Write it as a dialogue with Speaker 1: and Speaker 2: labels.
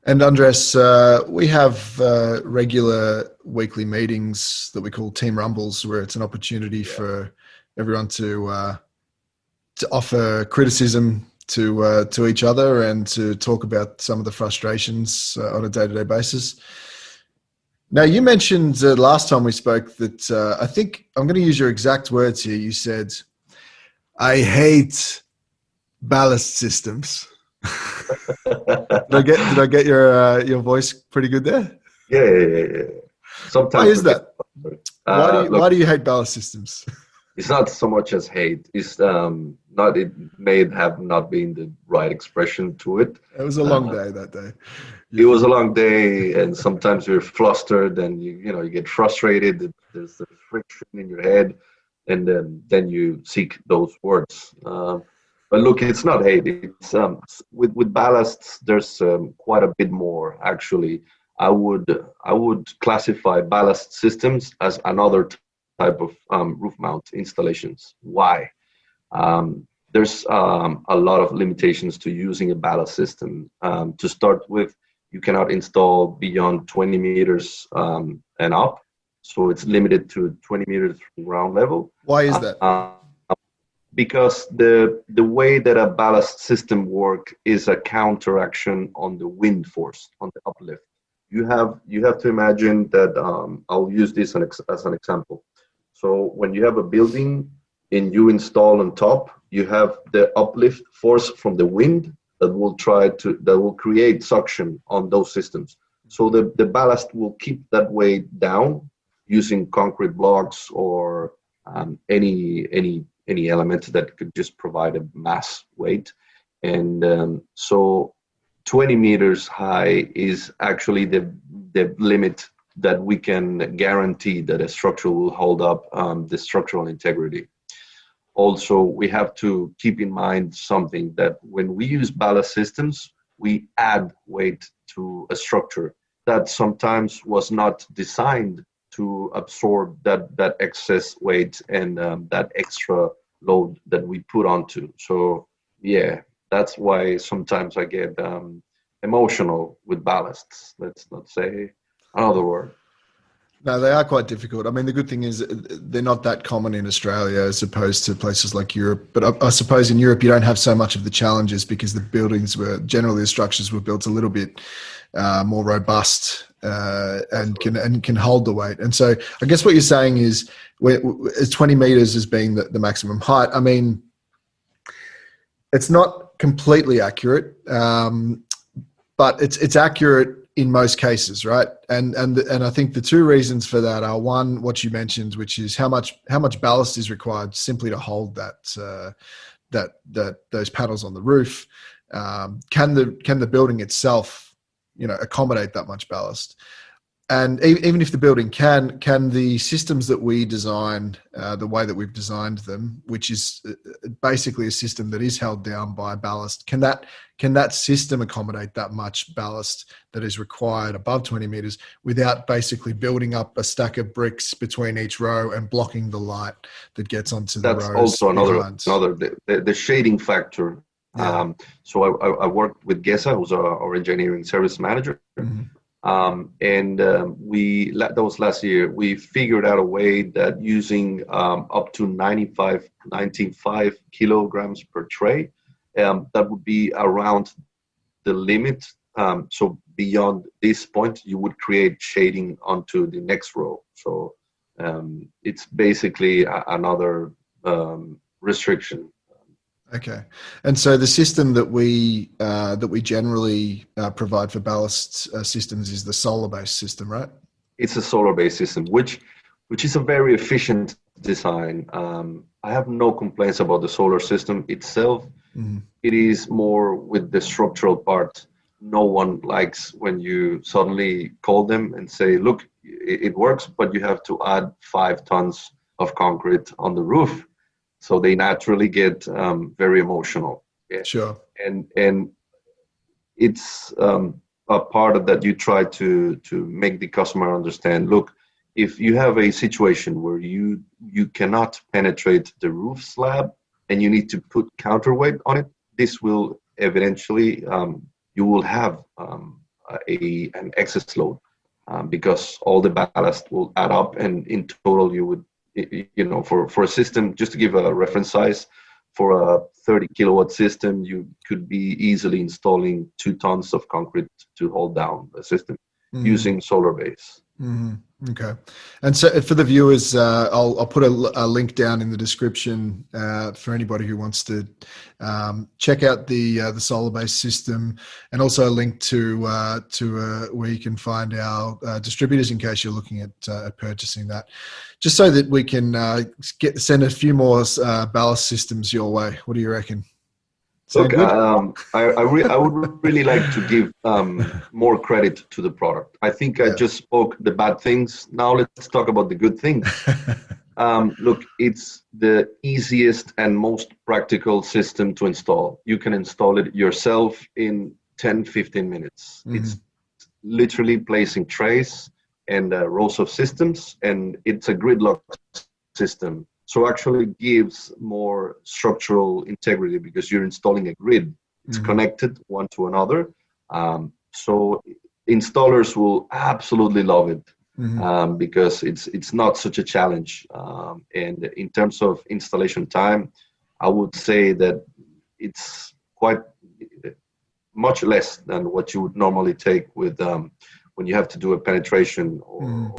Speaker 1: And Andres, we have regular weekly meetings that we call Team Rumbles, where it's an opportunity for everyone to offer criticism to each other and to talk about some of the frustrations on a day-to-day basis. Now, you mentioned last time we spoke that I think I'm going to use your exact words here. You said, "I hate ballast systems." Did I get your voice pretty good there?
Speaker 2: Yeah.
Speaker 1: Why
Speaker 2: Sometimes
Speaker 1: is
Speaker 2: we get.
Speaker 1: that? Why do you
Speaker 2: Look,
Speaker 1: why do you hate ballast systems?
Speaker 2: it's not so much as hate. It's not. It may have not been the right expression to it.
Speaker 1: It was a long
Speaker 2: Uh,
Speaker 1: day that day. You
Speaker 2: it was a
Speaker 1: think?
Speaker 2: long day, and sometimes you're flustered, and you get frustrated. There's the friction in your head, and then you seek those words. But look, it's not hate. It's with ballasts. There's quite a bit more actually. I would classify ballast systems as another type of roof mount installations. Why? There's a lot of limitations to using a ballast system. To start with, you cannot install beyond 20 meters and up, so it's limited to 20 meters from ground level.
Speaker 1: Why is that?
Speaker 2: Because the way that a ballast system work is a counteraction on the wind force, on the uplift. You have to imagine that I'll use this as an example. So when you have a building and you install on top, you have the uplift force from the wind that will create suction on those systems. So the ballast will keep that weight down using concrete blocks or any element that could just provide a mass weight. And so 20 meters high is actually the limit that we can guarantee that a structure will hold up the structural integrity. Also, we have to keep in mind something, that when we use ballast systems, we add weight to a structure that sometimes was not designed to absorb that excess weight and that extra load that we put onto. So yeah, that's why sometimes I get emotional with ballasts. Let's not say another word.
Speaker 1: No, they are quite difficult. I mean, the good thing is they're not that common in Australia as opposed to places like Europe. But I suppose in Europe you don't have so much of the challenges because the buildings were generally the structures were built a little bit more robust and can hold the weight. And so I guess what you're saying is 20 meters as being the maximum height. I mean, it's not completely accurate, but it's accurate in most cases, right? And I think the two reasons for that are, one, what you mentioned, which is how much ballast is required simply to hold those panels on the roof. Can the building itself, accommodate that much ballast? And even if the building can the systems that we design, the way that we've designed them, which is basically a system that is held down by ballast, can that system accommodate that much ballast that is required above 20 meters without basically building up a stack of bricks between each row and blocking the light that gets onto the
Speaker 2: That's
Speaker 1: rows
Speaker 2: also
Speaker 1: behind?
Speaker 2: the shading factor.
Speaker 1: Yeah.
Speaker 2: So I worked with Gesa, who's our engineering service manager.
Speaker 1: Mm-hmm.
Speaker 2: That was last year, we figured out a way that using up to 95 kilograms per tray, that would be around the limit. So beyond this point, you would create shading onto the next row. So it's basically another restriction.
Speaker 1: Okay, and so the system that we generally provide for ballast systems is the solar-based system, right?
Speaker 2: It's a solar-based system, which is a very efficient design. I have no complaints about the solar system itself.
Speaker 1: Mm-hmm.
Speaker 2: It is more with the structural part. No one likes when you suddenly call them and say, look, it works, but you have to add 5 tons of concrete on the roof. So they naturally get very emotional. Yeah.
Speaker 1: Sure.
Speaker 2: And it's a part of that you try to make the customer understand, look, if you have a situation where you cannot penetrate the roof slab and you need to put counterweight on it, this will eventually, you will have an excess load, because all the ballast will add up, and in total you would, for a system, just to give a reference size, for a 30 kilowatt system, you could be easily installing 2 tons of concrete to hold down the system using solar base.
Speaker 1: Okay. And so for the viewers, I'll put a link down in the description for anybody who wants to check out the solar-based system, and also a link to where you can find our distributors in case you're looking at purchasing that, just so that we can send a few more ballast systems your way. What do you reckon?
Speaker 2: Look, I would really like to give more credit to the product. I think I just spoke the bad things. Now let's talk about the good things. Look, it's the easiest and most practical system to install. You can install it yourself in 10-15 minutes. It's literally placing trays and rows of systems, and it's a gridlock system. So actually gives more structural integrity because you're installing a grid. It's connected one to another. So installers will absolutely love it because it's not such a challenge. And in terms of installation time, I would say that it's quite much less than what you would normally take with when you have to do a penetration or